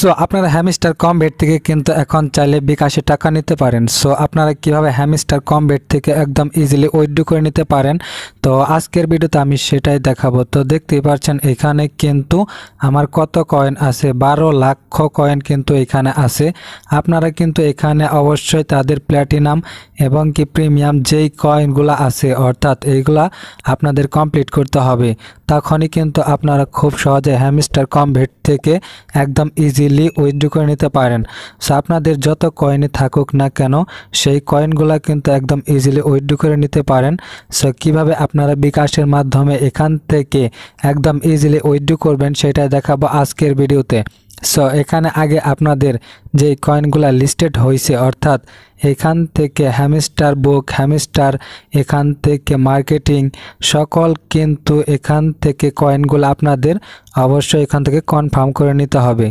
So আপনারা hamster কম bet থেকে কিন্তু এখন চাইলে বিকাশে টাকা নিতে পারেন। সো আপনারা কিভাবে হ্যামস্টার কম বেট থেকে একদম ইজিলি উইথড্র করে নিতে পারেন, তো আজকের ভিডিওতে আমি সেটাই দেখাবো। তো দেখতেই পাচ্ছেন এখানে কিন্তু আমার কত কয়েন আছে, 12 লাখ কয়েন কিন্তু এখানে আছে। আপনারা কিন্তু এখানে অবশ্যই তাদের প্ল্যাটিনাম এবং কি প্রিমিয়াম যেই কয়েনগুলো আছে অর্থাৎ এইগুলা আপনাদের কমপ্লিট করতে হবে, তখনই কিন্তু আপনারা খুব সহজে হ্যামস্টার কম বেট থেকে একদম ইজিলি উইথড্র করে নিতে পারেন। সো আপনাদের যত কয়েনই থাকুক না কেন সেই কয়েনগুলো কিন্তু একদম ইজিলি উইথড্র করে নিতে পারেন। সো কিভাবে আপনারা বিকাশের মাধ্যমে এখান থেকে একদম ইজিলি উইথড্র করবেন সেটাই দেখাবো আজকের ভিডিওতে। সো এখানে আগে আপনাদের যে কয়েনগুলো লিস্টেড হয়েছে অর্থাৎ এখান থেকে হ্যামস্টার বুক, হ্যামস্টার, এখান থেকে মার্কেটিং সকল কিন্তু এখান থেকে কয়েনগুলো আপনাদের অবশ্যই এখান থেকে কনফার্ম করে নিতে হবে।